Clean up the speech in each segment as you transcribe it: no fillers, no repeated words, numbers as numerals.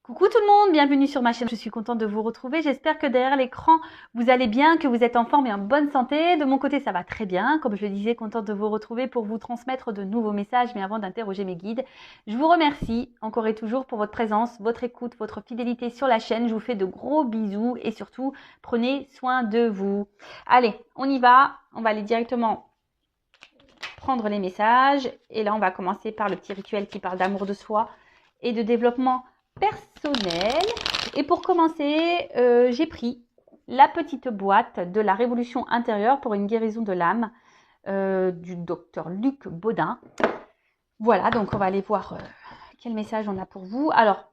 Coucou tout le monde, bienvenue sur ma chaîne, je suis contente de vous retrouver, j'espère que derrière l'écran vous allez bien, que vous êtes en forme et en bonne santé. De mon côté ça va très bien, comme je le disais, contente de vous retrouver pour vous transmettre de nouveaux messages, mais avant d'interroger mes guides, je vous remercie encore et toujours pour votre présence, votre écoute, votre fidélité sur la chaîne. Je vous fais de gros bisous et surtout prenez soin de vous. Allez, on y va, on va aller directement prendre les messages et là on va commencer par le petit rituel qui parle d'amour de soi et de développement personnel. Et pour commencer, j'ai pris la petite boîte de la révolution intérieure pour une guérison de l'âme du docteur Luc Baudin. Voilà, donc on va aller voir quel message on a pour vous. Alors,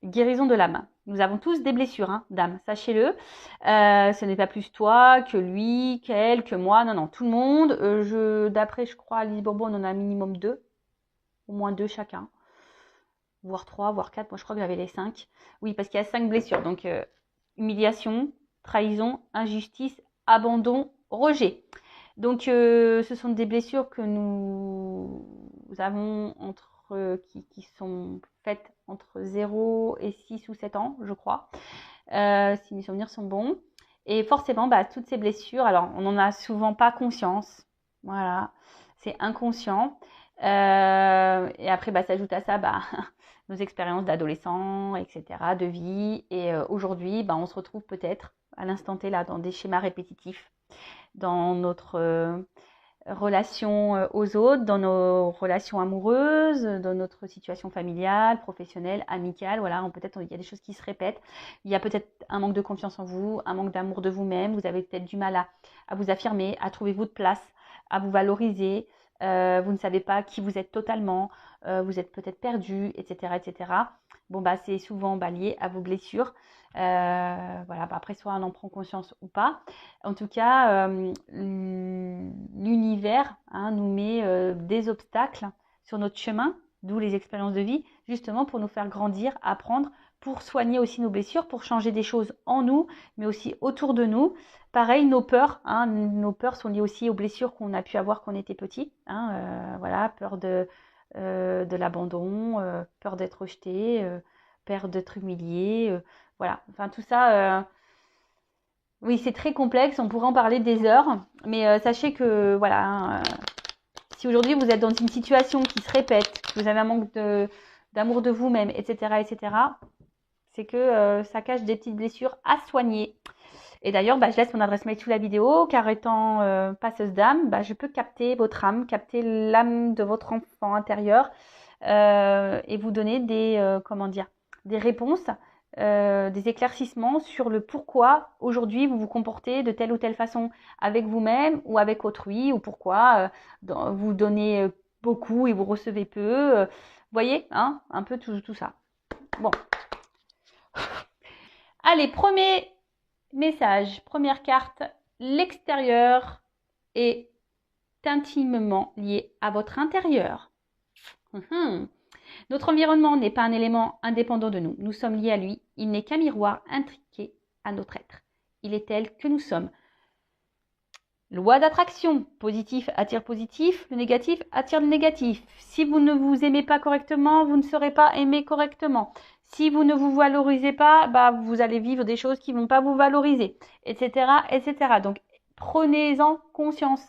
guérison de l'âme. Nous avons tous des blessures, hein, d'âme, sachez-le. Ce n'est pas plus toi que lui, qu'elle, que moi. Non, non, tout le monde. D'après, je crois, Alice Bourbon, on en a un minimum 2. Au moins 2 chacun. Voire 3, voire 4. Moi, je crois que j'avais les 5. Oui, parce qu'il y a 5 blessures. Donc, humiliation, trahison, injustice, abandon, rejet. Donc, ce sont des blessures que nous avons qui sont faites entre 0 et 6 ou 7 ans, je crois, si mes souvenirs sont bons. Et forcément, toutes ces blessures, alors on n'en a souvent pas conscience, voilà, c'est inconscient. Et après, s'ajoute à ça nos expériences d'adolescents, etc., de vie. Et aujourd'hui, on se retrouve peut-être à l'instant T là dans des schémas répétitifs, dans notre relation aux autres, dans nos relations amoureuses, dans notre situation familiale, professionnelle, amicale. Voilà, peut-être il y a des choses qui se répètent. Il y a peut-être un manque de confiance en vous, un manque d'amour de vous-même. Vous avez peut-être du mal à vous affirmer, à trouver votre place, à vous valoriser. Vous ne savez pas qui vous êtes totalement. Vous êtes peut-être perdu, etc., etc. Bon, c'est souvent lié à vos blessures. Voilà, après, soit on en prend conscience ou pas. En tout cas, l'univers nous met des obstacles sur notre chemin, d'où les expériences de vie, justement pour nous faire grandir, apprendre, pour soigner aussi nos blessures, pour changer des choses en nous, mais aussi autour de nous. Pareil, nos peurs sont liées aussi aux blessures qu'on a pu avoir quand on était petit. Voilà, peur de l'abandon, peur d'être rejeté, peur d'être humilié. Voilà, enfin tout ça. Oui, c'est très complexe, on pourrait en parler des heures, mais sachez que voilà, si aujourd'hui vous êtes dans une situation qui se répète, que vous avez un manque d'amour de vous-même, etc., etc., c'est que ça cache des petites blessures à soigner. Et d'ailleurs, je laisse mon adresse mail sous la vidéo, car étant passeuse d'âme, je peux capter votre âme, capter l'âme de votre enfant intérieur et vous donner des réponses, des éclaircissements sur le pourquoi aujourd'hui vous vous comportez de telle ou telle façon avec vous-même ou avec autrui, ou pourquoi vous donnez beaucoup et vous recevez peu. Voyez, un peu tout ça. Bon. Allez, premier message, première carte, l'extérieur est intimement lié à votre intérieur. Notre environnement n'est pas un élément indépendant de nous. Nous sommes liés à lui. Il n'est qu'un miroir intriqué à notre être. Il est tel que nous sommes. Loi d'attraction. Positif attire positif. Le négatif attire le négatif. Si vous ne vous aimez pas correctement, vous ne serez pas aimé correctement. Si vous ne vous valorisez pas, vous allez vivre des choses qui ne vont pas vous valoriser, etc., etc. Donc, prenez-en conscience.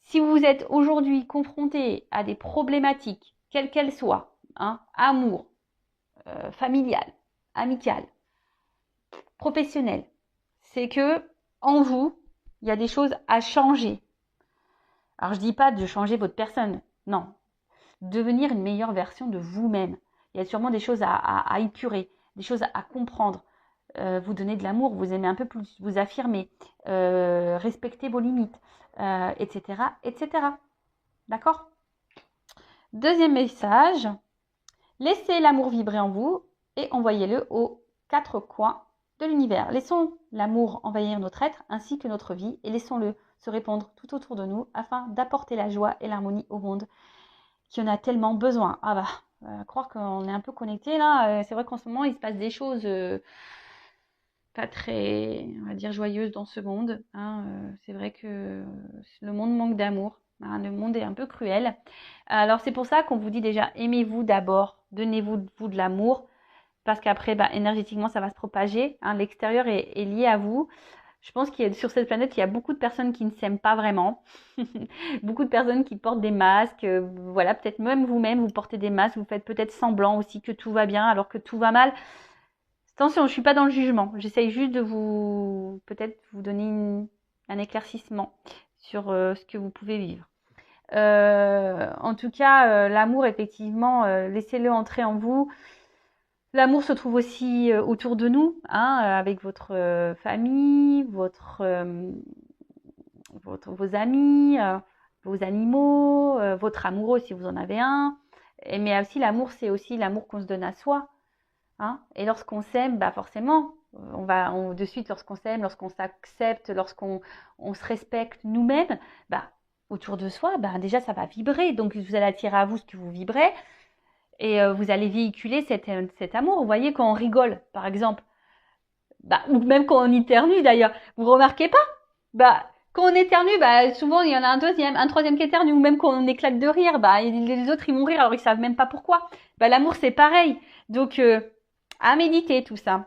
Si vous êtes aujourd'hui confronté à des problématiques, quelles qu'elles soient, amour, familial, amical, professionnel, c'est que en vous, il y a des choses à changer. Alors je dis pas de changer votre personne, non. Devenir une meilleure version de vous-même. Il y a sûrement des choses à épurer, des choses à comprendre. Vous donner de l'amour, vous aimer un peu plus, vous affirmer, respecter vos limites, etc., etc. D'accord ? Deuxième message, laissez l'amour vibrer en vous et envoyez-le aux 4 coins de l'univers. Laissons l'amour envahir notre être ainsi que notre vie et laissons-le se répandre tout autour de nous afin d'apporter la joie et l'harmonie au monde qui en a tellement besoin. Croire qu'on est un peu connecté là, c'est vrai qu'en ce moment il se passe des choses pas très, on va dire, joyeuses dans ce monde. C'est vrai que le monde manque d'amour. Hein, le monde est un peu cruel. Alors c'est pour ça qu'on vous dit déjà, aimez-vous d'abord, donnez-vous de l'amour, parce qu'après, bah, énergétiquement, ça va se propager. Hein, l'extérieur est lié à vous. Je pense qu'il y a, sur cette planète, il y a beaucoup de personnes qui ne s'aiment pas vraiment. Beaucoup de personnes qui portent des masques. Voilà, peut-être même vous-même, vous portez des masques. Vous faites peut-être semblant aussi que tout va bien alors que tout va mal. Attention, je ne suis pas dans le jugement. J'essaye juste de vous, peut-être vous donner un éclaircissement sur ce que vous pouvez vivre. En tout cas, l'amour, effectivement, laissez-le entrer en vous. L'amour se trouve aussi autour de nous, hein, avec votre famille, vos amis, vos animaux, votre amoureux si vous en avez un. Mais aussi l'amour, c'est aussi l'amour qu'on se donne à soi. Hein. Et lorsqu'on s'aime, bah forcément, de suite, lorsqu'on s'aime, lorsqu'on s'accepte, lorsqu'on se respecte nous-mêmes, bah, autour de soi, bah, déjà ça va vibrer. Donc vous allez attirer à vous ce que vous vibrez. Et vous allez véhiculer cet amour. Vous voyez, quand on rigole, par exemple, bah, ou même quand on éternue d'ailleurs, vous remarquez pas? Bah, quand on éternue, bah, souvent il y en a un troisième qui éternue, ou même quand on éclate de rire, bah, les autres ils vont rire alors ils savent même pas pourquoi. Bah, l'amour c'est pareil. Donc, à méditer tout ça.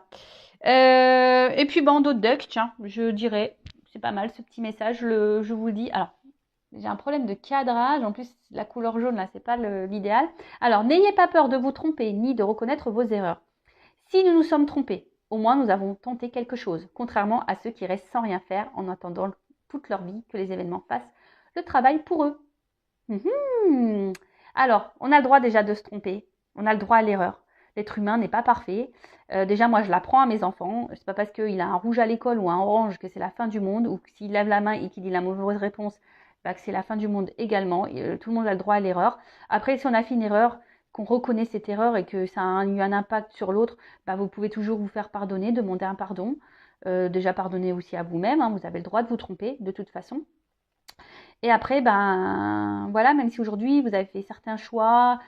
Et puis, bandeau de duck, tiens, je dirais, c'est pas mal ce petit message, je vous le dis. Alors, j'ai un problème de cadrage. En plus, la couleur jaune, là, c'est pas l'idéal. Alors, n'ayez pas peur de vous tromper ni de reconnaître vos erreurs. Si nous nous sommes trompés, au moins nous avons tenté quelque chose, contrairement à ceux qui restent sans rien faire en attendant toute leur vie que les événements fassent le travail pour eux. Alors, on a le droit déjà de se tromper. On a le droit à l'erreur. L'être humain n'est pas parfait. Déjà, moi, je l'apprends à mes enfants. C'est pas parce qu'il a un rouge à l'école ou un orange que c'est la fin du monde, ou que s'il lève la main et qu'il dit la mauvaise réponse, bah, que c'est la fin du monde également. Tout le monde a le droit à l'erreur. Après, si on a fait une erreur, qu'on reconnaît cette erreur et que ça a eu un impact sur l'autre, bah, vous pouvez toujours vous faire pardonner, demander un pardon. Déjà, pardonner aussi à vous-même. Hein, vous avez le droit de vous tromper, de toute façon. Et après, ben voilà, même si aujourd'hui vous avez fait certains choix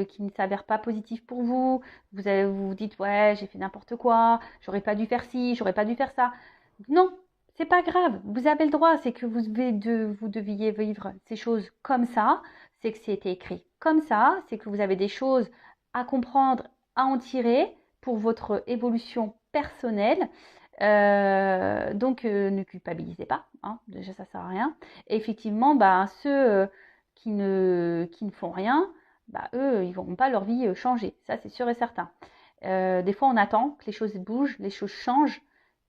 qui ne s'avèrent pas positifs pour vous, vous vous dites ouais, j'ai fait n'importe quoi, j'aurais pas dû faire ci, j'aurais pas dû faire ça. Non, c'est pas grave, vous avez le droit, c'est que vous deviez vivre ces choses comme ça, c'est que c'était écrit comme ça, c'est que vous avez des choses à comprendre, à en tirer pour votre évolution personnelle. Donc, ne culpabilisez pas, hein, déjà ça sert à rien. Et effectivement, bah, ceux qui ne font rien, bah, eux, ils ne verront pas leur vie changer, ça c'est sûr et certain. Des fois, on attend que les choses bougent, les choses changent.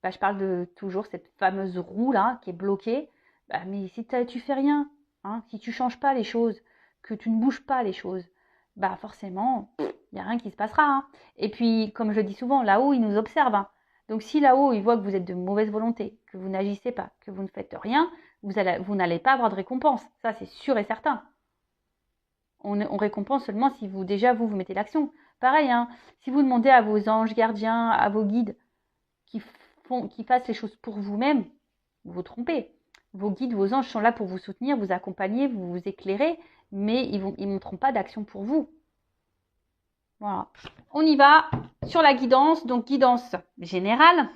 Bah, je parle de toujours cette fameuse roue là qui est bloquée. Bah, mais si tu fais rien, hein, si tu changes pas les choses, que tu ne bouges pas les choses, bah forcément, il n'y a rien qui se passera. Hein. Et puis, comme je le dis souvent, là-haut, ils nous observent. Hein. Donc si là-haut, ils voient que vous êtes de mauvaise volonté, que vous n'agissez pas, que vous ne faites rien, vous n'allez pas avoir de récompense. Ça, c'est sûr et certain. On récompense seulement si vous mettez l'action. Pareil, hein, si vous demandez à vos anges gardiens, à vos guides qui fassent les choses pour vous-même, vous vous trompez. Vos guides, vos anges sont là pour vous soutenir, vous accompagner, vous éclairer, mais ils ne montreront pas d'action pour vous. Voilà. On y va sur la guidance, donc guidance générale,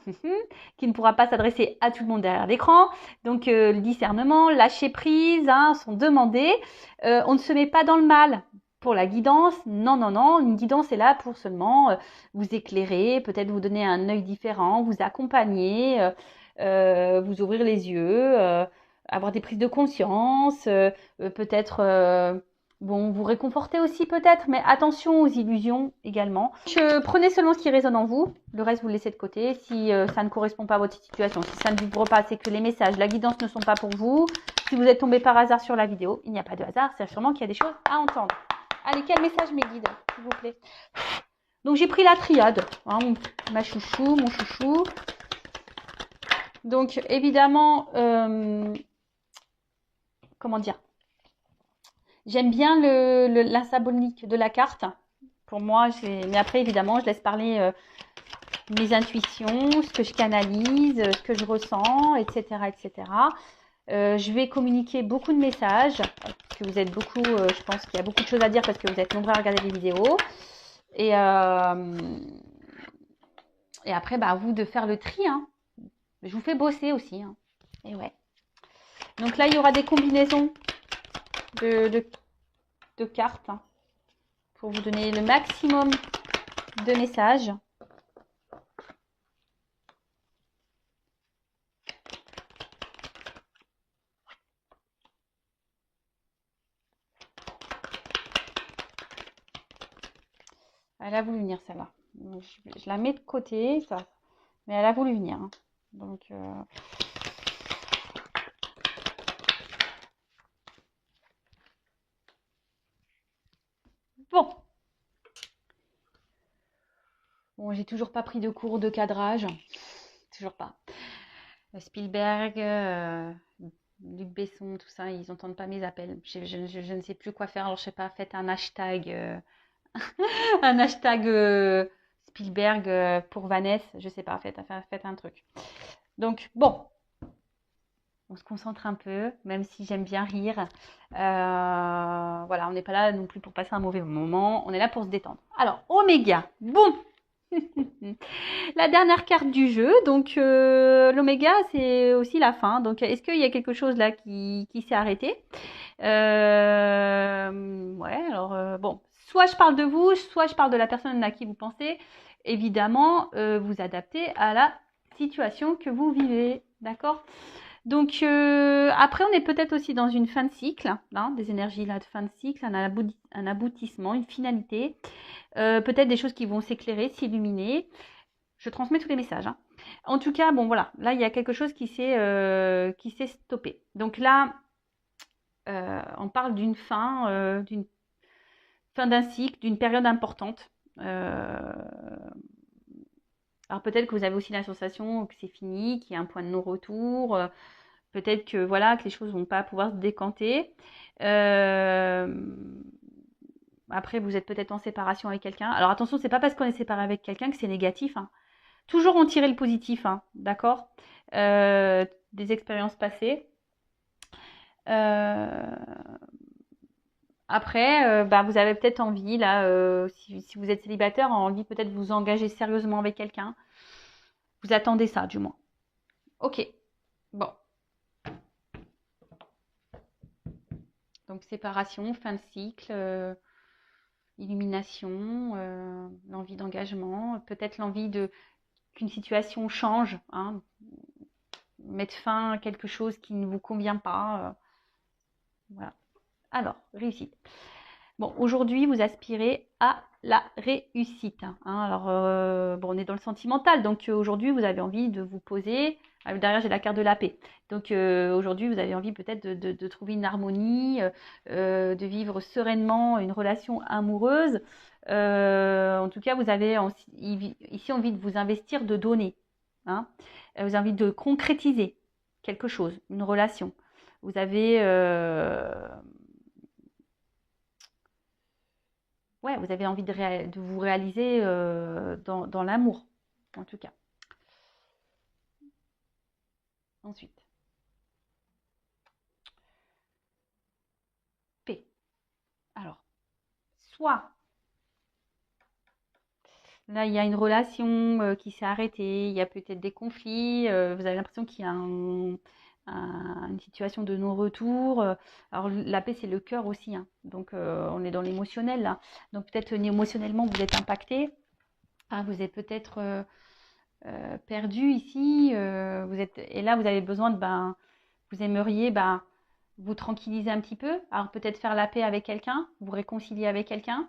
qui ne pourra pas s'adresser à tout le monde derrière l'écran. Donc le discernement, lâcher prise hein, sont demandés. On ne se met pas dans le mal pour la guidance. Non, non, non. Une guidance est là pour seulement vous éclairer, peut-être vous donner un œil différent, vous accompagner, vous ouvrir les yeux, avoir des prises de conscience, peut-être... Bon, vous réconfortez aussi peut-être, mais attention aux illusions également. Prenez seulement ce qui résonne en vous, le reste vous le laissez de côté. Si ça ne correspond pas à votre situation, si ça ne vibre pas, c'est que les messages, la guidance ne sont pas pour vous. Si vous êtes tombé par hasard sur la vidéo, il n'y a pas de hasard, c'est sûrement qu'il y a des choses à entendre. Allez, quel message mes guides, s'il vous plaît. Donc j'ai pris la triade, hein, ma chouchou, mon chouchou. Donc évidemment, comment dire, j'aime bien la symbolique de la carte. Pour moi, mais après, évidemment, je laisse parler mes intuitions, ce que je canalise, ce que je ressens, etc. etc. Je vais communiquer beaucoup de messages, parce que vous êtes beaucoup, je pense qu'il y a beaucoup de choses à dire, parce que vous êtes nombreux à regarder les vidéos. Et après, bah, à vous de faire le tri. Hein. Je vous fais bosser aussi. Hein. Et ouais. Donc là, il y aura des combinaisons de cartes hein, pour vous donner le maximum de messages. Elle a voulu venir celle-là. Je la mets de côté, ça. Mais elle a voulu venir. Hein. Donc, bon. Bon, j'ai toujours pas pris de cours de cadrage. Toujours pas. Spielberg, Luc Besson, tout ça, ils n'entendent pas mes appels. Je ne sais plus quoi faire. Alors, je sais pas, faites un hashtag, un hashtag Spielberg pour Vanessa. Je sais pas, faites un truc. Donc, bon. On se concentre un peu, même si j'aime bien rire. Voilà, on n'est pas là non plus pour passer un mauvais moment. On est là pour se détendre. Alors, Oméga. Boum. La dernière carte du jeu. Donc, l'Oméga, c'est aussi la fin. Donc, est-ce qu'il y a quelque chose là qui s'est arrêté? Ouais, alors, bon. Soit je parle de vous, soit je parle de la personne à qui vous pensez. Évidemment, vous adaptez à la situation que vous vivez. D'accord? Donc, après, on est peut-être aussi dans une fin de cycle, hein, des énergies là de fin de cycle, un aboutissement, une finalité. Peut-être des choses qui vont s'éclairer, s'illuminer. Je transmets tous les messages. Hein. En tout cas, bon, voilà. Là, il y a quelque chose qui s'est stoppé. Donc là, on parle d'une fin d'un cycle, d'une période importante. Alors peut-être que vous avez aussi la sensation que c'est fini, qu'il y a un point de non-retour. Peut-être que voilà que les choses vont pas pouvoir se décanter. Après, vous êtes peut-être en séparation avec quelqu'un. Alors attention, c'est pas parce qu'on est séparé avec quelqu'un que c'est négatif. Hein. Toujours en tirer le positif, hein, d'accord des expériences passées. Après, vous avez peut-être envie, là, si vous êtes célibataire, envie peut-être de vous engager sérieusement avec quelqu'un. Vous attendez ça, du moins. Ok. Bon. Donc, séparation, fin de cycle, illumination, l'envie d'engagement, peut-être l'envie qu'une situation change, hein, mettre fin à quelque chose qui ne vous convient pas. Voilà. Alors, réussite. Bon, aujourd'hui, vous aspirez à la réussite. Hein. Alors, bon, on est dans le sentimental, donc aujourd'hui, vous avez envie de vous poser. Derrière, j'ai la carte de la paix. Donc, aujourd'hui, vous avez envie peut-être de trouver une harmonie, de vivre sereinement une relation amoureuse. En tout cas, vous avez ici envie de vous investir, de donner. Hein. Vous avez envie de concrétiser quelque chose, une relation. Vous avez... ouais, vous avez envie de vous réaliser dans l'amour, en tout cas. Ensuite, P. Alors, soit là, il y a une relation qui s'est arrêtée, il y a peut-être des conflits, vous avez l'impression qu'il y a une situation de non-retour. Alors, la paix, c'est le cœur aussi, hein. Donc, on est dans l'émotionnel, là. Donc, peut-être émotionnellement, vous êtes impacté. Ah, vous êtes peut-être perdu ici. Et là, vous avez besoin vous aimeriez vous tranquilliser un petit peu. Alors, peut-être faire la paix avec quelqu'un, vous réconcilier avec quelqu'un.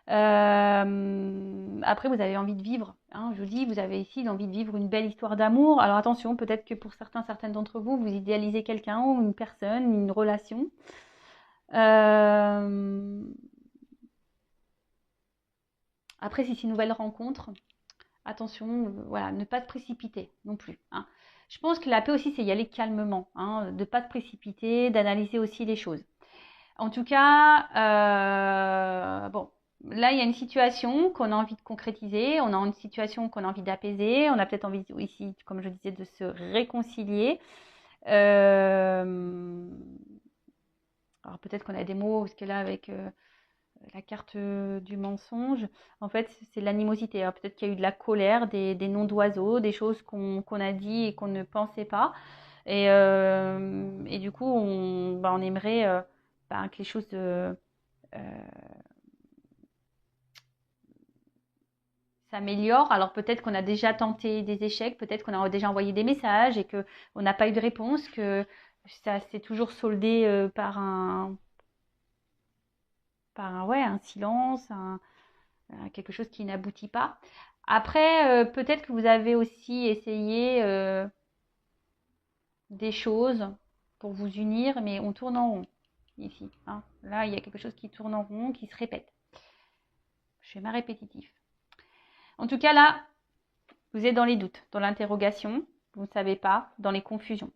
Après, vous avez envie de vivre. Hein, je vous dis, vous avez ici l'envie de vivre une belle histoire d'amour. Alors attention, peut-être que pour certaines d'entre vous, vous idéalisez quelqu'un ou une personne, une relation. Après, si c'est une nouvelle rencontre, attention, voilà, ne pas se précipiter non plus. Hein. Je pense que la paix aussi, c'est y aller calmement, hein, de ne pas se précipiter, d'analyser aussi les choses. En tout cas, bon, là, il y a une situation qu'on a envie de concrétiser, on a une situation qu'on a envie d'apaiser, on a peut-être envie ici, comme je disais, de se réconcilier. Alors peut-être qu'on a des mots, parce que là, avec la carte du mensonge, en fait, c'est l'animosité. Alors peut-être qu'il y a eu de la colère, des noms d'oiseaux, des choses qu'on a dit et qu'on ne pensait pas. Et du coup, on aimerait que les choses s'améliorent. Alors peut-être qu'on a déjà tenté des échecs, peut-être qu'on a déjà envoyé des messages et qu'on n'a pas eu de réponse, que ça s'est toujours soldé par un silence, quelque chose qui n'aboutit pas. Après, peut-être que vous avez aussi essayé des choses pour vous unir, mais on tourne en rond ici. Hein. Là, il y a quelque chose qui tourne en rond, qui se répète. Schéma répétitif. En tout cas, là, vous êtes dans les doutes, dans l'interrogation, vous ne savez pas, dans les confusions.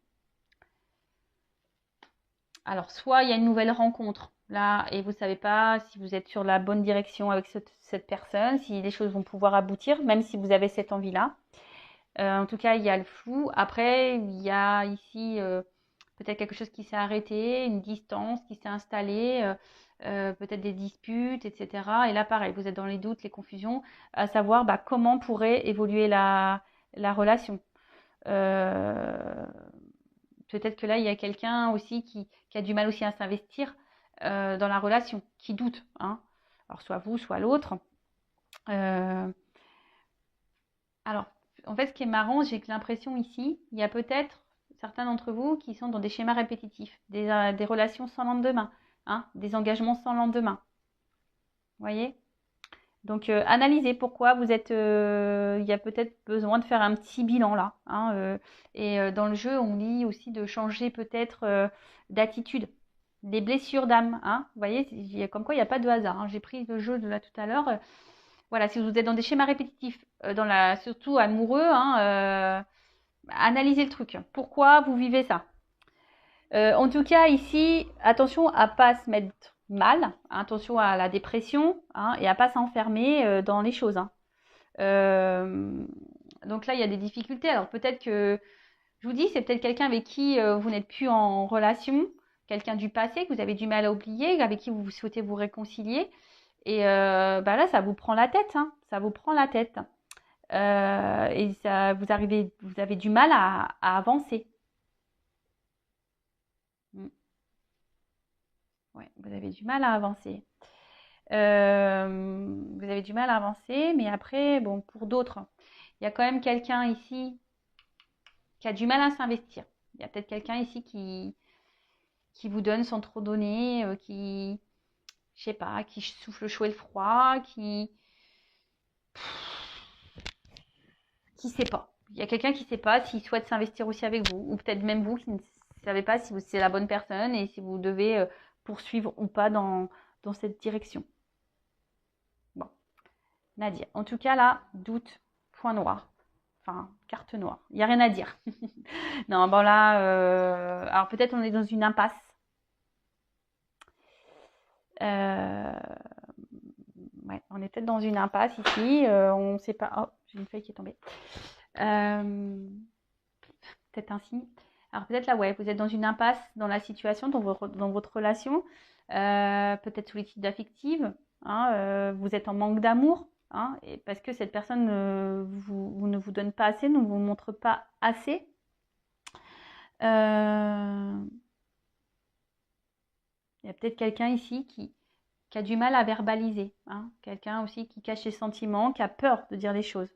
Alors, soit il y a une nouvelle rencontre là et vous ne savez pas si vous êtes sur la bonne direction avec cette personne, si les choses vont pouvoir aboutir, même si vous avez cette envie-là. En tout cas, il y a le flou. Après, il y a ici peut-être quelque chose qui s'est arrêté, une distance qui s'est installée, peut-être des disputes, etc. Et là, pareil, vous êtes dans les doutes, les confusions, à savoir comment pourrait évoluer la relation. Peut-être que là, il y a quelqu'un aussi qui a du mal aussi à s'investir dans la relation, qui doute. Hein. Alors, soit vous, soit l'autre. Alors, en fait, ce qui est marrant, j'ai l'impression ici, il y a peut-être certains d'entre vous qui sont dans des schémas répétitifs, des relations sans lendemain, hein, des engagements sans lendemain. Vous voyez? Donc, analysez pourquoi vous êtes. Il y a peut-être besoin de faire un petit bilan là. Hein, et dans le jeu, on dit aussi de changer peut-être d'attitude. Des blessures d'âme. Hein, vous voyez, comme quoi il n'y a pas de hasard. Hein. J'ai pris le jeu de là tout à l'heure. Voilà, si vous êtes dans des schémas répétitifs, surtout amoureux, hein, analysez le truc. Pourquoi vous vivez ça? En tout cas, ici, attention à pas se mettre mal, attention à la dépression, hein, et à pas s'enfermer dans les choses. Hein. Donc là, il y a des difficultés. Alors peut-être que, je vous dis, c'est peut-être quelqu'un avec qui vous n'êtes plus en relation, quelqu'un du passé que vous avez du mal à oublier, avec qui vous souhaitez vous réconcilier. Et là, ça vous prend la tête, hein, ça vous prend la tête. Et ça, vous avez du mal à avancer. Ouais, vous avez du mal à avancer. Vous avez du mal à avancer, mais après, bon, pour d'autres, il y a quand même quelqu'un ici qui a du mal à s'investir. Il y a peut-être quelqu'un ici qui vous donne sans trop donner, je sais pas, qui souffle le chaud et le froid, qui sait pas. Il y a quelqu'un qui sait pas s'il souhaite s'investir aussi avec vous, ou peut-être même vous qui ne savez pas si c'est la bonne personne et si vous devez poursuivre ou pas dans cette direction. Bon, Nadia. En tout cas, là, doute, point noir. Enfin, carte noire. Il n'y a rien à dire. Non, bon là, alors peut-être on est dans une impasse. Ouais, on est peut-être dans une impasse ici. On ne sait pas. Oh, j'ai une feuille qui est tombée. Peut-être un signe. Alors peut-être là, ouais, vous êtes dans une impasse dans la situation, dans votre relation. Peut-être solitude affective. Hein, vous êtes en manque d'amour. Hein, et parce que cette personne ne vous donne pas assez, ne vous montre pas assez. Il y a peut-être quelqu'un ici qui a du mal à verbaliser. Hein, quelqu'un aussi qui cache ses sentiments, qui a peur de dire les choses.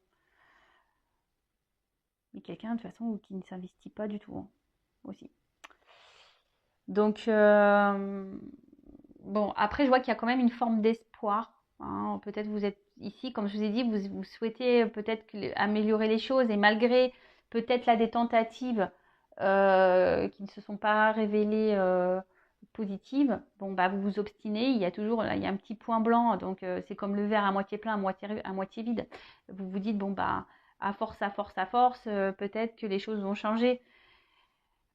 Mais quelqu'un de toute façon qui ne s'investit pas du tout. Hein, aussi. Donc, bon, après, je vois qu'il y a quand même une forme d'espoir. Hein. Peut-être vous êtes ici, comme je vous ai dit, vous souhaitez peut-être améliorer les choses et malgré peut-être là des tentatives qui ne se sont pas révélées positives, bon, vous vous obstinez, il y a un petit point blanc, donc c'est comme le verre à moitié plein, à moitié vide. Vous vous dites, bon, à force, peut-être que les choses vont changer.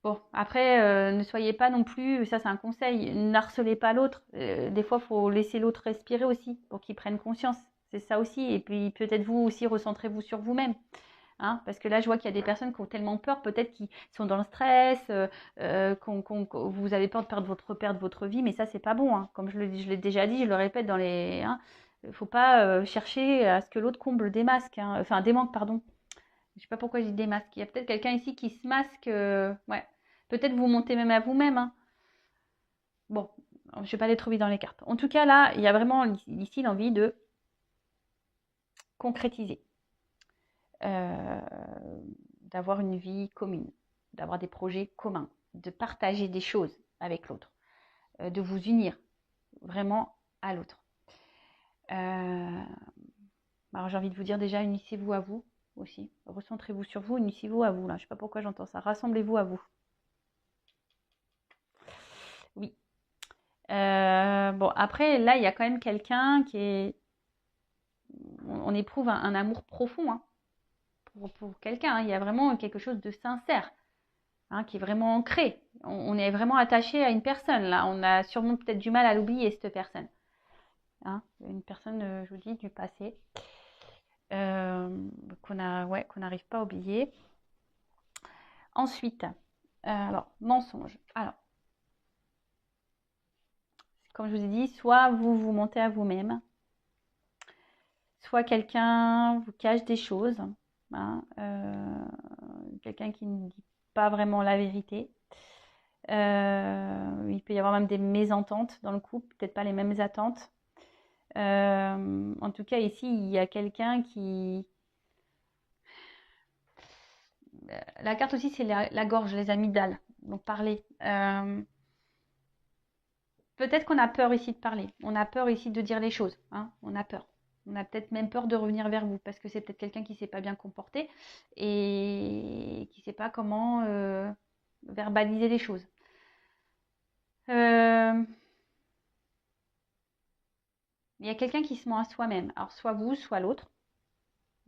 Bon, après, ne soyez pas non plus, ça c'est un conseil, n'harcelez pas l'autre. Des fois, il faut laisser l'autre respirer aussi pour qu'il prenne conscience. C'est ça aussi. Et puis peut-être vous aussi, recentrez-vous sur vous-même. Hein, parce que là, je vois qu'il y a des personnes qui ont tellement peur, peut-être qui sont dans le stress, vous avez peur de perdre votre vie, mais ça, c'est pas bon. Hein. Comme je l'ai déjà dit, je le répète dans les. Hein, il ne faut pas chercher à ce que l'autre comble des masques. Hein, enfin, des manques, pardon. Je sais pas pourquoi je dis des masques. Il y a peut-être quelqu'un ici qui se masque. Ouais. Peut-être vous montez même à vous-même. Hein. Bon, je ne vais pas les trouver dans les cartes. En tout cas, là, il y a vraiment ici l'envie de concrétiser, d'avoir une vie commune, d'avoir des projets communs, de partager des choses avec l'autre, de vous unir vraiment à l'autre. Alors j'ai envie de vous dire déjà, unissez-vous à vous aussi. Recentrez-vous sur vous, unissez-vous à vous. Là, je ne sais pas pourquoi j'entends ça. Rassemblez-vous à vous. Oui. Bon, après, là, il y a quand même quelqu'un qui est... On éprouve un amour profond hein, pour quelqu'un. Hein. Il y a vraiment quelque chose de sincère hein, qui est vraiment ancré. On est vraiment attaché à une personne. Là, on a sûrement peut-être du mal à l'oublier, cette personne. Hein, une personne, je vous dis, du passé. Qu'on n'arrive pas à oublier. Ensuite, alors, mensonge. Alors, comme je vous ai dit, soit vous mentez à vous-même, soit quelqu'un vous cache des choses, hein, quelqu'un qui ne dit pas vraiment la vérité. Il peut y avoir même des mésententes dans le couple, peut-être pas les mêmes attentes. En tout cas, ici, il y a quelqu'un qui... La carte aussi, c'est la gorge, les amygdales. Donc, parler. Peut-être qu'on a peur ici de parler. On a peur ici de dire les choses. Hein. On a peur. On a peut-être même peur de revenir vers vous parce que c'est peut-être quelqu'un qui ne s'est pas bien comporté et qui ne sait pas comment verbaliser les choses. Il y a quelqu'un qui se ment à soi-même. Alors, soit vous, soit l'autre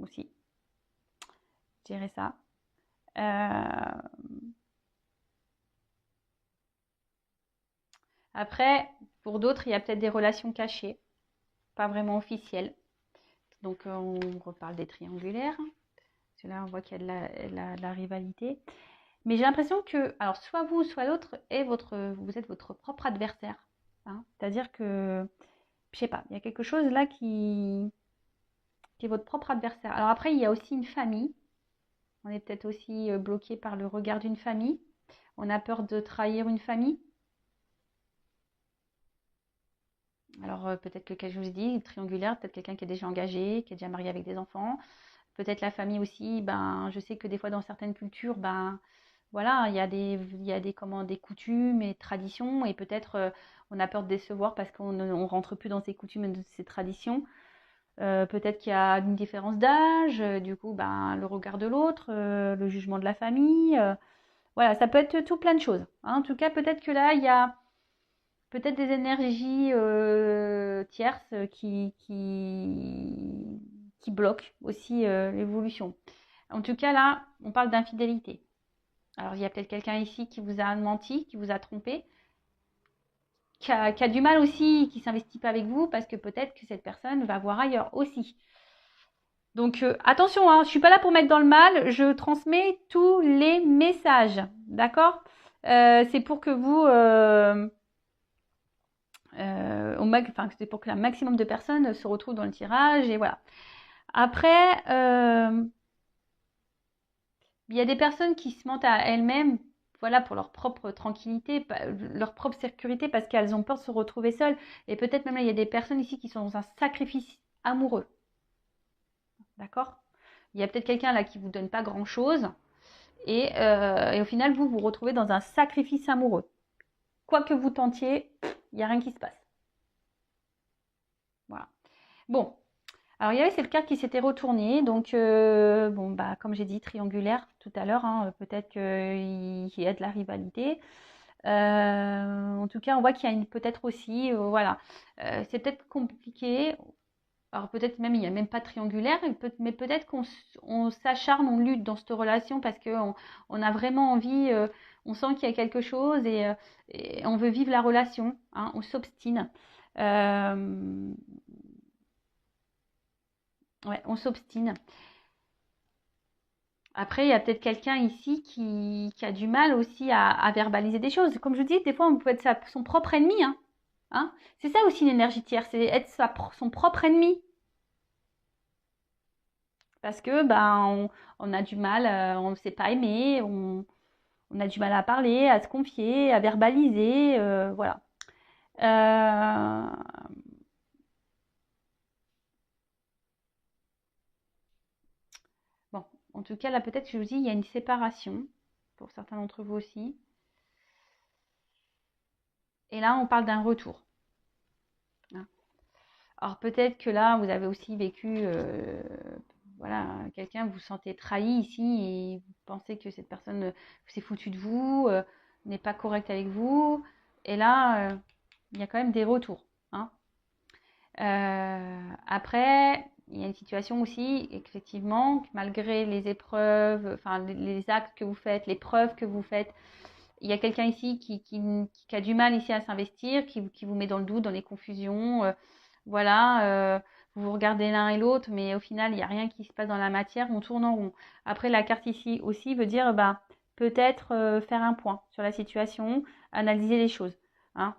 aussi. Je dirais ça. Après, pour d'autres, il y a peut-être des relations cachées, pas vraiment officielles. Donc, on reparle des triangulaires. Parce que là, on voit qu'il y a de la rivalité. Mais j'ai l'impression que, alors, soit vous, soit l'autre, vous êtes votre propre adversaire. Hein. C'est-à-dire que, je sais pas, il y a quelque chose là qui est votre propre adversaire. Alors après, il y a aussi une famille. On est peut-être aussi bloqué par le regard d'une famille. On a peur de trahir une famille. Alors peut-être que, comme je vous ai dit, triangulaire, peut-être quelqu'un qui est déjà engagé, qui est déjà marié avec des enfants. Peut-être la famille aussi, ben, je sais que des fois dans certaines cultures, ben, voilà, il y a des coutumes et traditions et peut-être on a peur de décevoir parce qu'on ne rentre plus dans ces coutumes et ces traditions. Peut-être qu'il y a une différence d'âge, du coup, ben, le regard de l'autre, le jugement de la famille. Voilà, ça peut être tout plein de choses. Hein. En tout cas, peut-être que là, il y a peut-être des énergies tierces qui bloquent aussi l'évolution. En tout cas, là, on parle d'infidélité. Alors, il y a peut-être quelqu'un ici qui vous a menti, qui vous a trompé, qui a du mal aussi, qui ne s'investit pas avec vous, parce que peut-être que cette personne va voir ailleurs aussi. Donc, attention, hein, je ne suis pas là pour mettre dans le mal, je transmets tous les messages, d'accord c'est pour que vous... c'est pour que un maximum de personnes se retrouvent dans le tirage, et voilà. Après, il y a des personnes qui se mentent à elles-mêmes, voilà, pour leur propre tranquillité, leur propre sécurité, parce qu'elles ont peur de se retrouver seules. Et peut-être même là, il y a des personnes ici qui sont dans un sacrifice amoureux. D'accord? Il y a peut-être quelqu'un là qui ne vous donne pas grand-chose. Et au final, vous vous retrouvez dans un sacrifice amoureux. Quoi que vous tentiez, il n'y a rien qui se passe. Voilà. Bon. Alors, il y avait cette carte qui s'était retournée. Donc, bon, bah, comme j'ai dit, triangulaire tout à l'heure. Hein, peut-être qu'il y a de la rivalité. En tout cas, on voit qu'il y a peut-être aussi, voilà, c'est peut-être compliqué. Alors peut-être même il n'y a même pas de triangulaire, mais peut-être qu'on s'acharne, on lutte dans cette relation parce qu'on a vraiment envie, on sent qu'il y a quelque chose et on veut vivre la relation, hein, on s'obstine. Ouais, on s'obstine. Après, il y a peut-être quelqu'un ici qui a du mal aussi à verbaliser des choses. Comme je dis, des fois, on peut être son propre ennemi. Hein. C'est ça aussi l'énergie tierce, c'est être son propre ennemi. Parce que on a du mal, on ne sait pas aimer, on a du mal à parler, à se confier, à verbaliser, voilà. Euh, Bon, en tout cas, là, peut-être, je vous dis, il y a une séparation, pour certains d'entre vous aussi. Et là, on parle d'un retour. Hein. Alors, peut-être que là, vous avez aussi vécu, voilà, quelqu'un, vous vous sentez trahi ici et vous pensez que cette personne s'est foutue de vous, n'est pas correcte avec vous. Et là, il y a quand même des retours. Hein. Après, il y a une situation aussi, effectivement, malgré les épreuves, enfin les actes que vous faites, les preuves que vous faites, il y a quelqu'un ici qui a du mal ici à s'investir, qui vous met dans le doute, dans les confusions. Voilà, vous vous regardez l'un et l'autre, mais au final, il n'y a rien qui se passe dans la matière, on tourne en rond. Après, la carte ici aussi veut dire bah, peut-être faire un point sur la situation, analyser les choses. Hein.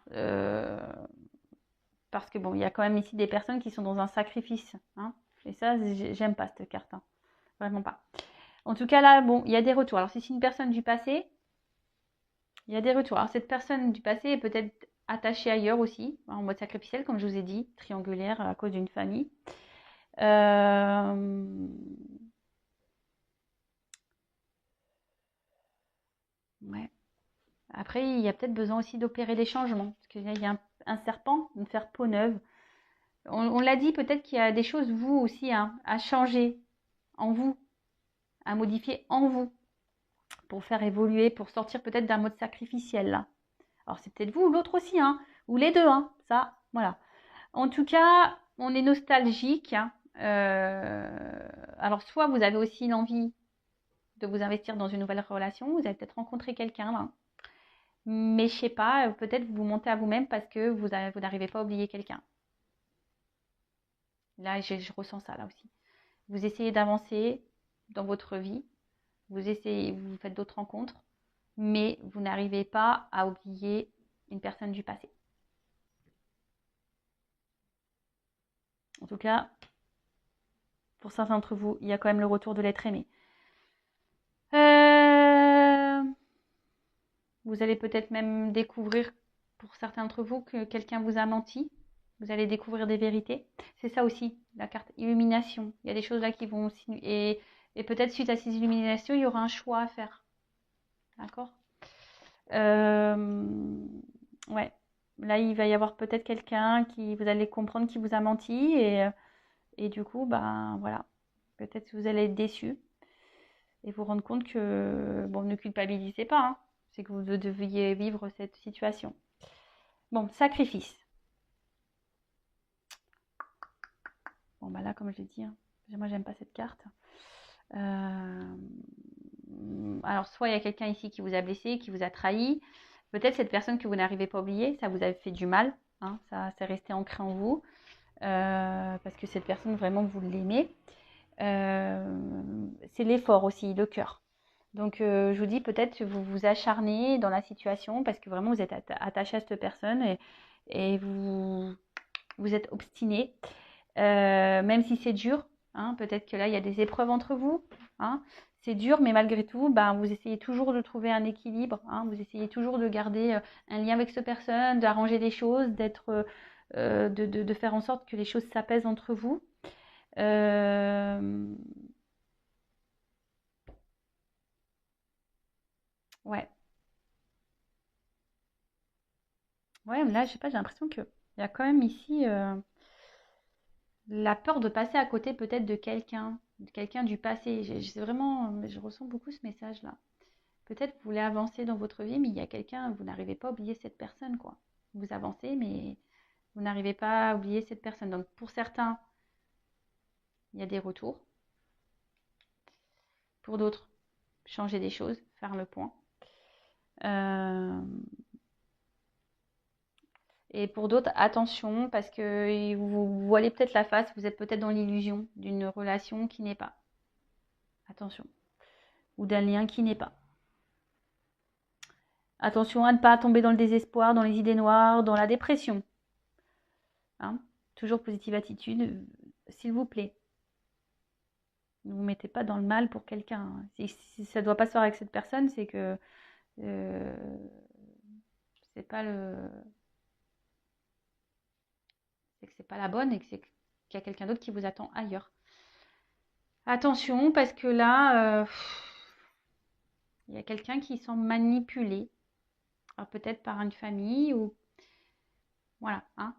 Parce que bon, il y a quand même ici des personnes qui sont dans un sacrifice. Hein. Et ça, j'aime pas cette carte. Hein. Vraiment pas. En tout cas, là, bon, il y a des retours. Alors, si c'est une personne du passé, il y a des retours. Alors, cette personne du passé est peut-être attachée ailleurs aussi, en mode sacrificiel, comme je vous ai dit, triangulaire à cause d'une famille. Ouais. Après, il y a peut-être besoin aussi d'opérer des changements. Parce qu'il y a un serpent, de faire peau neuve. On l'a dit, peut-être qu'il y a des choses, vous aussi, hein, à changer en vous, à modifier en vous, pour faire évoluer, pour sortir peut-être d'un mode sacrificiel, là. Alors, c'est peut-être vous ou l'autre aussi, hein, ou les deux, hein, ça, voilà. En tout cas, on est nostalgique. Hein. Alors, soit vous avez aussi l'envie de vous investir dans une nouvelle relation, vous avez peut-être rencontré quelqu'un, là. Mais je sais pas, peut-être vous montez à vous-même parce que vous n'arrivez pas à oublier quelqu'un. Là, je ressens ça, là aussi. Vous essayez d'avancer dans votre vie, vous faites d'autres rencontres, mais vous n'arrivez pas à oublier une personne du passé. En tout cas, pour certains d'entre vous, il y a quand même le retour de l'être aimé. Vous allez peut-être même découvrir, pour certains d'entre vous, que quelqu'un vous a menti. Vous allez découvrir des vérités. C'est ça aussi, la carte illumination. Il y a des choses là qui vont... Et peut-être suite à ces illuminations, il y aura un choix à faire. D'accord. Ouais. Là, il va y avoir peut-être quelqu'un qui... Vous allez comprendre qui vous a menti. Et du coup, ben voilà. Peut-être que vous allez être déçu. Et vous rendre compte que... Bon, ne culpabilisez pas. Hein. C'est que vous deviez vivre cette situation. Bon, sacrifice. Bon, bah là, comme je l'ai dit, hein, moi, j'aime pas cette carte. Alors, soit il y a quelqu'un ici qui vous a blessé, qui vous a trahi. Peut-être cette personne que vous n'arrivez pas à oublier, ça vous a fait du mal. Hein, ça s'est resté ancré en vous. Parce que cette personne, vraiment, vous l'aimez. C'est l'effort aussi, le cœur. Donc, je vous dis, peut-être que vous vous acharnez dans la situation parce que vraiment, vous êtes attaché à cette personne et vous êtes obstiné. Même si c'est dur, hein, peut-être que là, il y a des épreuves entre vous. Hein, c'est dur, mais malgré tout, ben, vous essayez toujours de trouver un équilibre. Hein, vous essayez toujours de garder un lien avec cette personne, d'arranger les choses, de faire en sorte que les choses s'apaisent entre vous. Ouais. Ouais, là, je sais pas, j'ai l'impression qu'il y a quand même ici la peur de passer à côté peut-être de quelqu'un du passé. Je ressens beaucoup ce message-là. Peut-être vous voulez avancer dans votre vie, mais il y a quelqu'un, vous n'arrivez pas à oublier cette personne, quoi. Vous avancez, mais vous n'arrivez pas à oublier cette personne. Donc pour certains, il y a des retours. Pour d'autres, changer des choses, faire le point. Et pour d'autres, attention, parce que vous voilez peut-être la face, vous êtes peut-être dans l'illusion d'une relation qui n'est pas. Attention. Ou d'un lien qui n'est pas. Attention à ne pas tomber dans le désespoir, dans les idées noires, dans la dépression. Hein, toujours positive attitude, s'il vous plaît. Ne vous mettez pas dans le mal pour quelqu'un. Hein. Si ça ne doit pas se faire avec cette personne, c'est que c'est pas le... c'est que c'est pas la bonne et que qu'il y a quelqu'un d'autre qui vous attend ailleurs. Attention, parce que là, il y a quelqu'un qui semble manipulé. Alors peut-être par une famille ou... Voilà. Hein.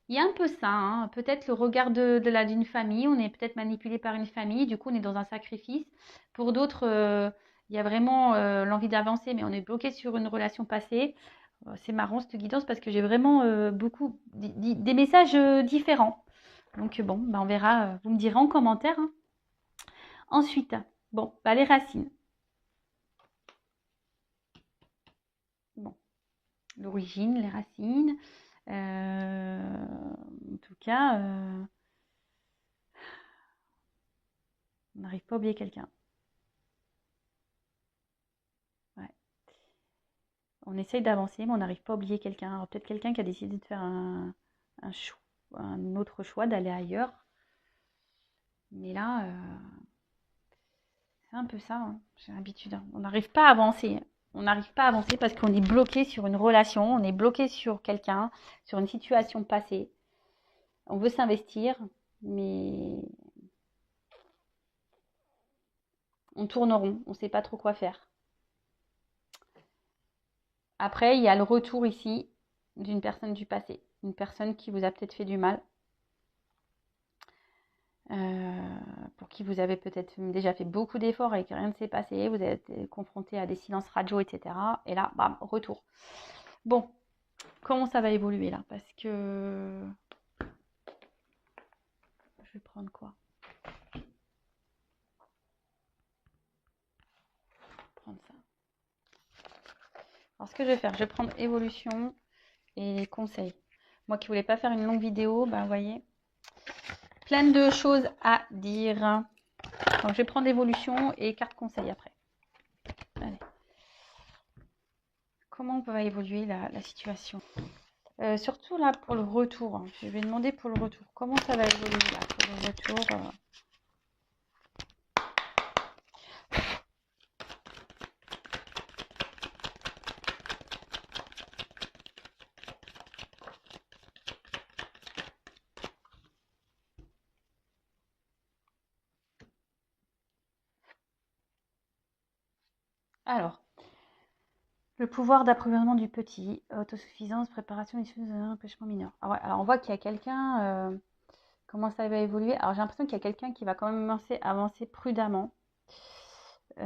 Il y a un peu ça. Hein. Peut-être le regard d'une famille. On est peut-être manipulé par une famille. Du coup, on est dans un sacrifice. Pour d'autres, il y a vraiment l'envie d'avancer, mais on est bloqué sur une relation passée. C'est marrant cette guidance parce que j'ai vraiment beaucoup des messages différents. Donc bon, bah, on verra. Vous me direz en commentaire. Hein. Ensuite, bon, bah, les racines. Bon, l'origine, les racines. En tout cas, on n'arrive pas à oublier quelqu'un. Ouais. On essaye d'avancer, mais on n'arrive pas à oublier quelqu'un. Alors peut-être quelqu'un qui a décidé de faire un autre choix, d'aller ailleurs. Mais là, c'est un peu ça. Hein. J'ai l'habitude. Hein. On n'arrive pas à avancer. On n'arrive pas à avancer parce qu'on est bloqué sur une relation, on est bloqué sur quelqu'un, sur une situation passée. On veut s'investir, mais on tourne rond, on ne sait pas trop quoi faire. Après, il y a le retour ici d'une personne du passé, une personne qui vous a peut-être fait du mal, pour qui vous avez peut-être déjà fait beaucoup d'efforts et que rien ne s'est passé, vous avez été confronté à des silences radio, etc. Et là, bam, retour. Bon, comment ça va évoluer là? Parce que... Je vais prendre quoi? Prendre ça. Alors, ce que je vais faire, je vais prendre évolution et conseils. Moi qui voulais pas faire une longue vidéo, ben vous voyez, plein de choses à dire. Donc, je vais prendre évolution et carte conseil après. Allez. Comment va évoluer la situation? Surtout là pour le retour. Hein. Je vais demander pour le retour. Comment ça va évoluer là pour le retour Alors, le pouvoir d'approvisionnement du petit, autosuffisance, préparation, issue d'un empêchement mineur. Ah ouais, alors on voit qu'il y a quelqu'un, comment ça va évoluer. Alors j'ai l'impression qu'il y a quelqu'un qui va quand même avancer prudemment. Il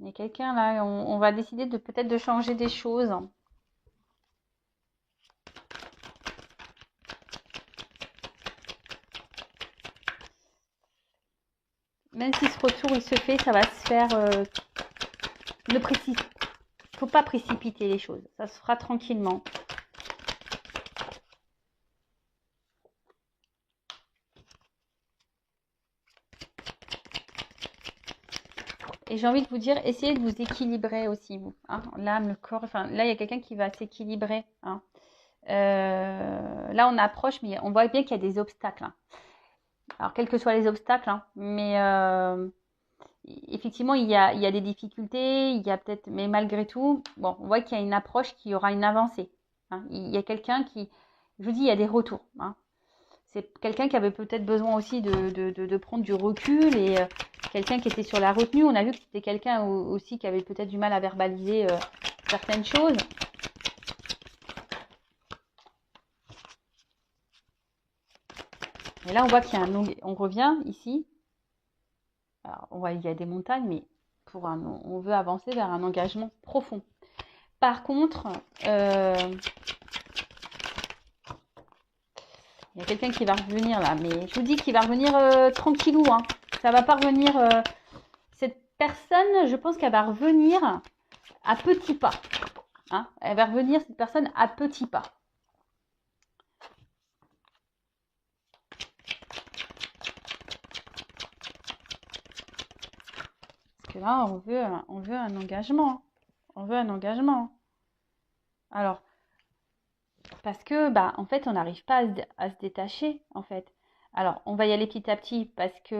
y a quelqu'un là, on va décider de peut-être de changer des choses. Même si ce retour il se fait, ça va se faire. Ne faut pas précipiter les choses. Ça se fera tranquillement. Et j'ai envie de vous dire, essayez de vous équilibrer aussi, vous. Hein, l'âme, le corps. Enfin, là, il y a quelqu'un qui va s'équilibrer. Hein. Là, on approche, mais on voit bien qu'il y a des obstacles. Hein. Alors, quels que soient les obstacles, hein, mais effectivement, il y a des difficultés, il y a peut-être, mais malgré tout, bon, on voit qu'il y a une approche qui aura une avancée. Hein. Il y a quelqu'un qui, je vous dis, il y a des retours. Hein. C'est quelqu'un qui avait peut-être besoin aussi de prendre du recul et quelqu'un qui était sur la retenue. On a vu que c'était quelqu'un aussi qui avait peut-être du mal à verbaliser certaines choses. Et là, on voit qu'il y a on revient ici. Alors, on voit qu'il y a des montagnes, mais on veut avancer vers un engagement profond. Par contre, il y a quelqu'un qui va revenir là, mais je vous dis qu'il va revenir tranquillou. Hein. Ça va pas revenir. Cette personne, je pense qu'elle va revenir à petits pas. Hein. Elle va revenir, cette personne, à petits pas. Parce que là, on veut un engagement. On veut un engagement. Alors, parce que, bah, en fait, on n'arrive pas à se détacher, en fait. Alors, on va y aller petit à petit parce que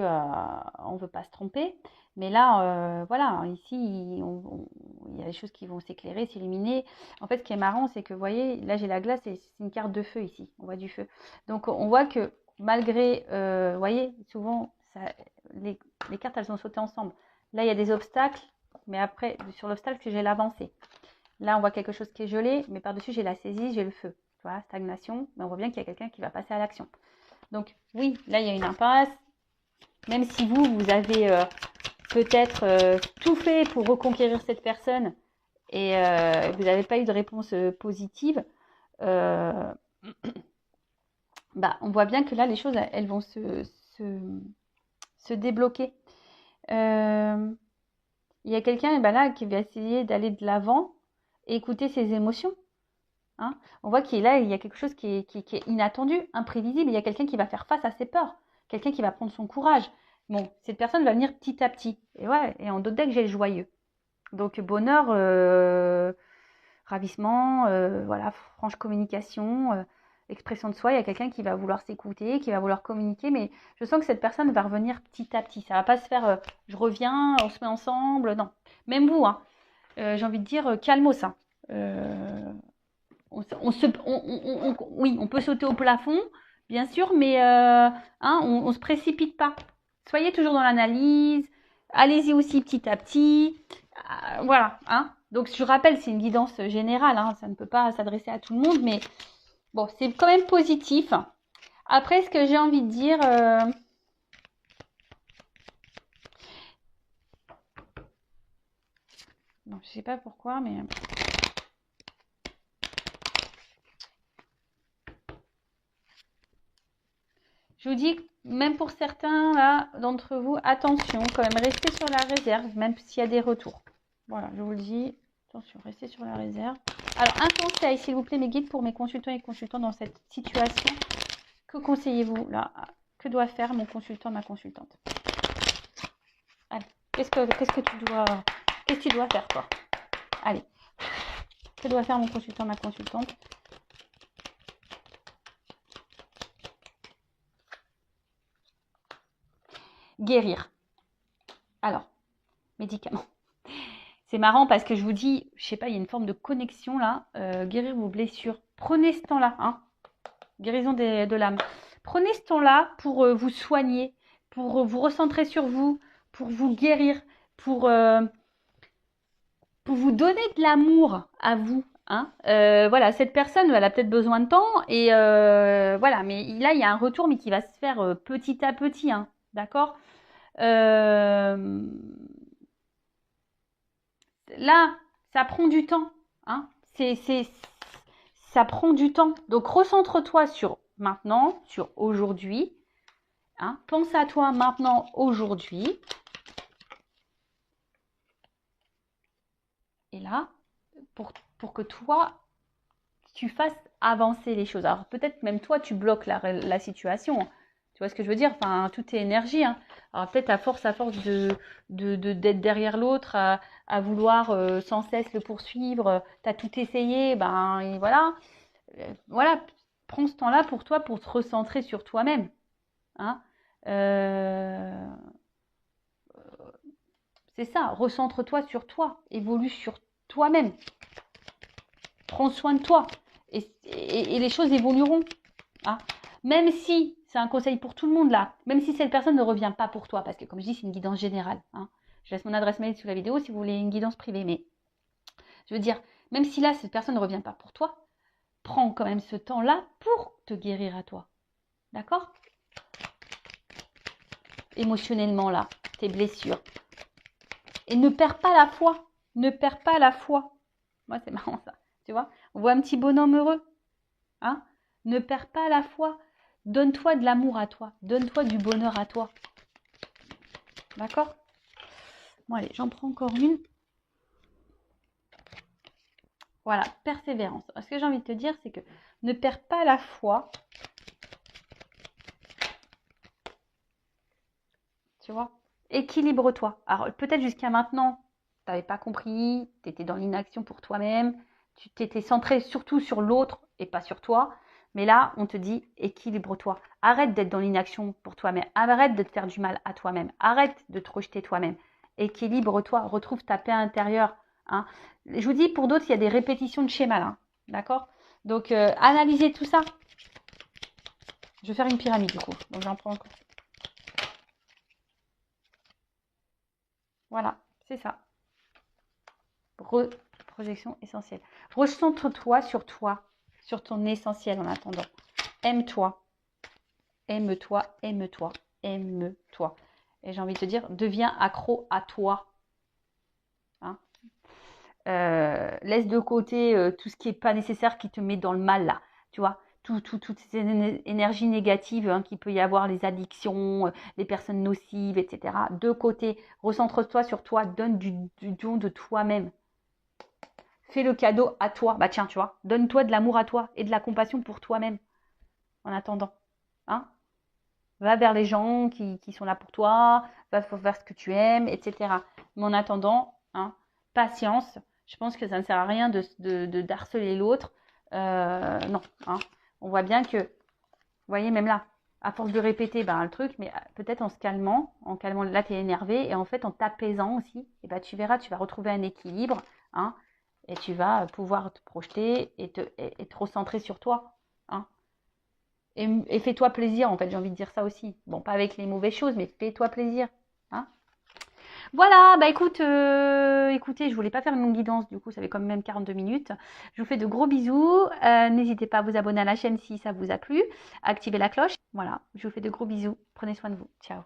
on veut pas se tromper. Mais là, voilà, ici, il y a des choses qui vont s'éclairer, s'illuminer. En fait, ce qui est marrant, c'est que, vous voyez, là, j'ai la glace et c'est une carte de feu ici. On voit du feu. Donc, on voit que malgré, vous voyez, souvent, ça, les, les cartes, elles sont sautées ensemble. Là, il y a des obstacles, mais après, sur l'obstacle, j'ai l'avancée. Là, on voit quelque chose qui est gelé, mais par-dessus, j'ai la saisie, j'ai le feu. Tu vois, stagnation, mais on voit bien qu'il y a quelqu'un qui va passer à l'action. Donc, oui, là, il y a une impasse. Même si vous avez peut-être tout fait pour reconquérir cette personne et vous n'avez pas eu de réponse positive, euh, bah, on voit bien que là, les choses, elles vont se débloquer. Il y a quelqu'un là qui va essayer d'aller de l'avant et écouter ses émotions. Hein. On voit qu'il là, il y a quelque chose qui est inattendu, imprévisible. Il y a quelqu'un qui va faire face à ses peurs, quelqu'un qui va prendre son courage. Bon, cette personne va venir petit à petit. Et ouais, et en d'autres decks, j'ai le joyeux. Donc bonheur, ravissement, voilà, franche communication, expression de soi. Il y a quelqu'un qui va vouloir s'écouter, qui va vouloir communiquer, mais je sens que cette personne va revenir petit à petit. Ça va pas se faire, je reviens, on se met ensemble. Non, même vous, hein, j'ai envie de dire, calmos, hein. Oui, on peut sauter au plafond, bien sûr, mais hein, on se précipite pas. Soyez toujours dans l'analyse. Allez-y aussi petit à petit. Voilà. Hein. Donc, je rappelle, c'est une guidance générale. Hein, ça ne peut pas s'adresser à tout le monde, mais bon, c'est quand même positif. Après, ce que j'ai envie de dire... non, je sais pas pourquoi, mais... Je vous dis, même pour certains là d'entre vous, attention, quand même, restez sur la réserve, même s'il y a des retours. Voilà, je vous le dis, attention, restez sur la réserve. Alors, un conseil, s'il vous plaît, mes guides, pour mes consultants et consultantes dans cette situation. Que conseillez-vous là? Que doit faire mon consultant, ma consultante? Allez, qu'est-ce que tu dois faire, toi? Allez, que doit faire mon consultant, ma consultante? Guérir. Alors, médicaments. C'est marrant parce que je vous dis, je sais pas, il y a une forme de connexion là. Guérir vos blessures. Prenez ce temps-là, hein. Guérison de l'âme. Prenez ce temps-là pour vous soigner, pour vous recentrer sur vous, pour vous guérir, pour vous donner de l'amour à vous. Hein. Voilà, cette personne, elle a peut-être besoin de temps et voilà, mais là, il y a un retour, mais qui va se faire petit à petit, hein, d'accord. Là, ça prend du temps. Hein. Ça prend du temps. Donc, recentre-toi sur maintenant, sur aujourd'hui. Hein. Pense à toi maintenant, aujourd'hui. Et là, pour que toi, tu fasses avancer les choses. Alors, peut-être même toi, tu bloques la situation. Tu vois ce que je veux dire? Enfin, tout est énergie. Hein. Alors, peut-être à force d'être derrière l'autre, à vouloir sans cesse le poursuivre, tu as tout essayé, ben et voilà. Voilà, prends ce temps-là pour toi, pour te recentrer sur toi-même. Hein. C'est ça, recentre-toi sur toi, évolue sur toi-même. Prends soin de toi et les choses évolueront. Hein. Même si, c'est un conseil pour tout le monde là, même si cette personne ne revient pas pour toi, parce que comme je dis, c'est une guidance générale. Hein. Je laisse mon adresse mail sous la vidéo si vous voulez une guidance privée, mais je veux dire, même si là, cette personne ne revient pas pour toi, prends quand même ce temps-là pour te guérir à toi. D'accord? Émotionnellement là, tes blessures. Et ne perds pas la foi. Ne perds pas la foi. Moi, c'est marrant ça. Tu vois? On voit un petit bonhomme heureux. Hein? Ne perds pas la foi. Donne-toi de l'amour à toi. Donne-toi du bonheur à toi. D'accord? Bon, allez, j'en prends encore une. Voilà, persévérance. Alors, ce que j'ai envie de te dire, c'est que ne perds pas la foi. Tu vois? Équilibre-toi. Alors, peut-être jusqu'à maintenant, tu n'avais pas compris, tu étais dans l'inaction pour toi-même, tu t'étais centré surtout sur l'autre et pas sur toi. Mais là, on te dit équilibre-toi. Arrête d'être dans l'inaction pour toi-même. Arrête de te faire du mal à toi-même. Arrête de te rejeter toi-même. Équilibre-toi. Retrouve ta paix intérieure. Hein. Je vous dis, pour d'autres, il y a des répétitions de schémas là. D'accord? Donc, analysez tout ça. Je vais faire une pyramide du coup. Donc, j'en prends encore. Voilà, c'est ça. Projection essentielle. Recentre-toi, sur ton essentiel en attendant. Aime-toi, aime-toi, aime-toi, aime-toi. Et j'ai envie de te dire, deviens accro à toi. Hein, laisse de côté tout ce qui n'est pas nécessaire, qui te met dans le mal là. Tu vois, toutes ces énergies négatives hein, qu'il peut y avoir, les addictions, les personnes nocives, etc. De côté, recentre-toi sur toi, donne du don de toi-même. Fais le cadeau à toi. Bah tiens, tu vois, donne-toi de l'amour à toi et de la compassion pour toi-même en attendant. Hein, va vers les gens qui sont là pour toi, va vers ce que tu aimes, etc. Mais en attendant, hein, patience. Je pense que ça ne sert à rien de harceler l'autre. Non, hein. On voit bien que, vous voyez, même là, à force de répéter ben, le truc, mais peut-être en calmant, là tu es énervé, et en fait en t'apaisant aussi, et ben, tu verras, tu vas retrouver un équilibre, hein, et tu vas pouvoir te projeter et te recentrer sur toi. Hein. Et fais-toi plaisir, en fait, j'ai envie de dire ça aussi. Bon, pas avec les mauvaises choses, mais fais-toi plaisir. Hein. Voilà, bah écoutez, je voulais pas faire une longue guidance, du coup, ça fait quand même 42 minutes. Je vous fais de gros bisous. N'hésitez pas à vous abonner à la chaîne si ça vous a plu. Activez la cloche. Voilà, je vous fais de gros bisous. Prenez soin de vous. Ciao.